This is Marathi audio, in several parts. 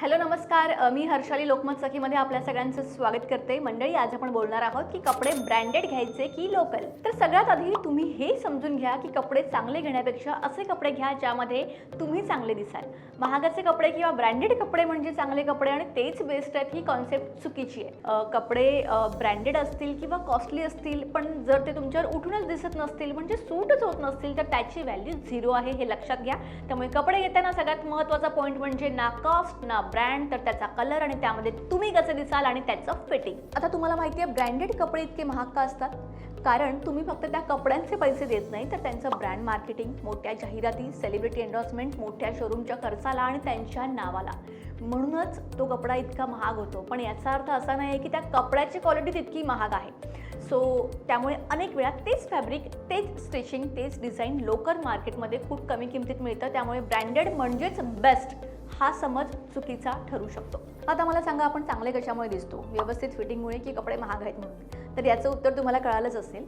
हॅलो नमस्कार, मी हर्षाली लोकमत सखीमध्ये आपल्या सगळ्यांचं स्वागत करते. मंडळी, आज आपण बोलणार आहोत की कपडे ब्रँडेड घ्यायचे की लोकल. तर सगळ्यात आधी तुम्ही हे समजून घ्या की कपडे चांगले घेण्यापेक्षा असे कपडे घ्या ज्यामध्ये तुम्ही चांगले दिसाल. महागाचे कपडे किंवा ब्रँडेड कपडे म्हणजे चांगले कपडे आणि तेच बेस्ट आहेत ही कॉन्सेप्ट चुकीची आहे. कपडे ब्रँडेड असतील किंवा कॉस्टली असतील, पण जर ते तुमच्यावर उठूनच दिसत नसतील म्हणजे सूटच होत नसतील तर त्याची व्हॅल्यू झिरो आहे, हे लक्षात घ्या. त्यामुळे कपडे घेताना सगळ्यात महत्त्वाचा पॉईंट म्हणजे ना कॉस्ट ना ब्रँड, तर त्याचा कलर आणि त्यामध्ये तुम्ही कसे दिसाल आणि त्याचं फिटिंग. आता तुम्हाला माहिती आहे ब्रँडेड कपडे इतके महाग का असतात? कारण तुम्ही फक्त त्या कपड्यांचे पैसे देत नाही तर त्यांचं ब्रँड मार्केटिंग, मोठ्या जाहिराती, सेलिब्रिटी एंडोर्समेंट, मोठ्या शोरूमच्या खर्चाला आणि त्यांच्या नावाला, म्हणूनच तो कपडा इतका महाग होतो. पण याचा अर्थ असा नाही की त्या कपड्याची क्वालिटी तितकी महाग आहे. त्यामुळे अनेक वेळा तेच फॅब्रिक, तेच स्टिचिंग, तेच डिझाईन लोकल मार्केटमध्ये खूप कमी किमतीत मिळतं. त्यामुळे ब्रँडेड म्हणजेच बेस्ट हा समज चुकीचा ठरू शकतो. आता मला सांगा, आपण चांगले कशामुळे दिसतो? व्यवस्थित फिटिंगमुळे की कपडे महाग आहेत म्हणून? तर याचं उत्तर तुम्हाला कळालंच असेल.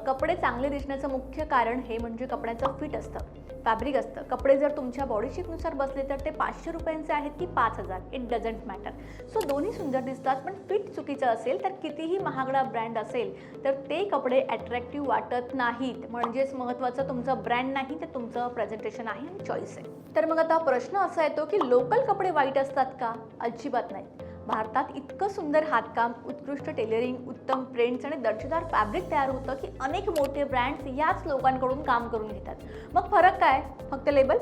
कपडे चांगले दिसण्याचं मुख्य कारण हे म्हणजे कपड्याचं फिट असतं, फॅब्रिक असतं. कपडे जर तुमच्या बॉडी शेपनुसार बसले तर ते 500 रुपयांचे आहेत की 5000, इट डझंट मॅटर. सो दोन्ही सुंदर दिसतात, पण फिट चुकीचं असेल तर कितीही महागडा ब्रँड असेल तर ते कपडे अट्रॅक्टिव्ह वाटत नाहीत. म्हणजेच महत्त्वाचं तुमचं ब्रँड नाही तर तुमचं प्रेझेंटेशन आहे आणि चॉईस आहे. तर मग आता प्रश्न असा येतो की लोकल कपडे वाईट असतात का? अजिबात नाही. भारतात इतकं सुंदर हातकाम, उत्कृष्ट टेलरिंग, उत्तम प्रिंट्स आणि दर्जेदार फॅब्रिक तयार होतं की अनेक मोठे ब्रँड्स याच लोकांकडून काम करून घेतात. मग फरक काय? फक्त लेबल.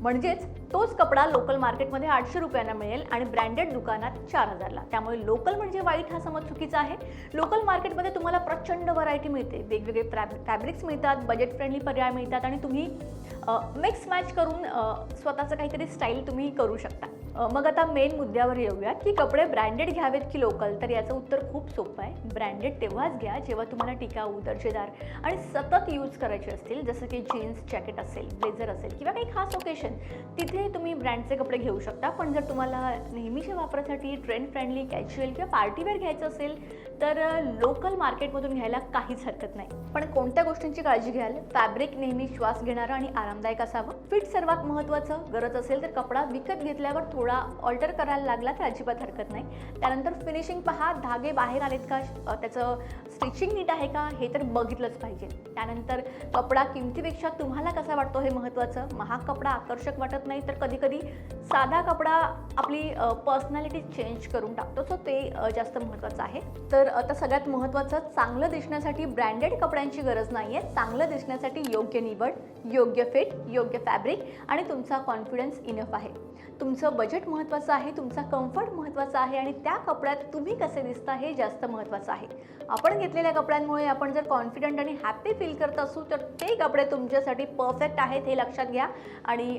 म्हणजेच तोच कपडा लोकल मार्केटमध्ये 800 रुपयांना मिळेल आणि ब्रँडेड दुकानात 4000ला. त्यामुळे लोकल म्हणजे वाईट हा समज चुकीचा आहे. लोकल मार्केटमध्ये तुम्हाला प्रचंड व्हरायटी मिळते, वेगवेगळे फॅब्रिक्स मिळतात, बजेट फ्रेंडली पर्याय मिळतात आणि तुम्ही मिक्स मॅच करून स्वतःचं काहीतरी स्टाईल तुम्ही करू शकता. मग आता मेन मुद्द्यावर येऊयात की कपडे ब्रँडेड घ्यावेत की लोकल. तर याचं उत्तर खूप सोपं आहे. ब्रँडेड तेव्हाच घ्या जेव्हा तुम्हाला टिकाऊ, दर्जेदार आणि सतत यूज करायचे असतील, जसं की जीन्स, जॅकेट असेल, ब्लेझर असेल किंवा काही खास ओकेशन, तिथे तुम्ही ब्रँडचे कपडे घेऊ शकता. पण जर तुम्हाला नेहमीच्या वापरासाठी ट्रेंड फ्रेंडली, कॅज्युअल किंवा पार्टीवेअर घ्यायचं असेल तर लोकल मार्केटमधून घ्यायला काहीच हरकत नाही. पण कोणत्या गोष्टींची काळजी घ्याल? फॅब्रिक नेहमी श्वास घेणारं आणि आरामदायक असावं. फिट सर्वात महत्त्वाचं. गरज असेल तर कपडा विकत घेतल्यावर थोडा ऑल्टर करायला लागला तर अजिबात हरकत नाही. त्यानंतर फिनिशिंग पहा, धागे बाहेर आलेत का, त्याचं स्टिचिंग नीट आहे का, हे तर बघितलंच पाहिजे. त्यानंतर कपडा किमतीपेक्षा तुम्हाला कसा वाटतो हे महत्त्वाचं. महाग कपडा आकर्षक वाटत नाही तर कधी कधी साधा कपडा आपली पर्सनॅलिटी चेंज करून टाकतो. सो ते जास्त महत्त्वाचं आहे. तर आता सगळ्यात महत्त्वाचं, चांगलं दिसण्यासाठी ब्रँडेड कपड्यांची गरज नाही आहे. चांगलं दिसण्यासाठी योग्य निवड, योग्य फिट, योग्य फॅब्रिक आणि तुमचा कॉन्फिडन्स इनफ आहे. तुमचं बजेट महत्त्वाचं आहे, तुमचा कम्फर्ट महत्त्वाचा आहे आणि त्या कपड्यात तुम्ही कसे दिसता हे जास्त महत्त्वाचं आहे. आपण घेतलेल्या कपड्यांमुळे आपण जर कॉन्फिडंट आणि हॅपी फील करत असू तर ते कपडे तुमच्यासाठी परफेक्ट आहेत हे लक्षात घ्या. आणि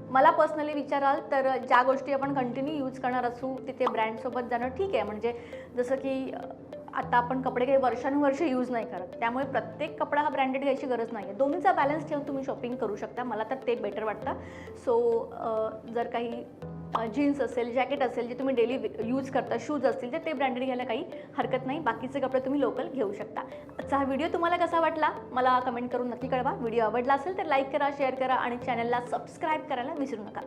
मला पर्सनली विचाराल तर ज्या गोष्टी आपण कंटिन्यू यूज करणार असू तिथे ब्रँडसोबत जाणं ठीक आहे. म्हणजे जसं की आता आपण कपडे काही वर्षानुवर्ष यूज नाही करत, त्यामुळे प्रत्येक कपडा हा ब्रँडेड घ्यायची गरज नाही आहे. दोन्हीचा बॅलन्स ठेवून तुम्ही शॉपिंग करू शकता. मला तर ते बेटर वाटतं. जर काही जीन्स असेल, जॅकेट असेल जे तुम्ही डेली यूज करता, शूज असतील तर ते ब्रँडेड घ्यायला काही हरकत नाही. बाकीचे कपडे तुम्ही लोकल घेऊ शकता. आजचा हा व्हिडिओ तुम्हाला कसा वाटला मला कमेंट करून नक्की कळवा. व्हिडिओ आवडला असेल तर लाईक करा, शेअर करा आणि चॅनलला सबस्क्राईब करायला विसरू नका.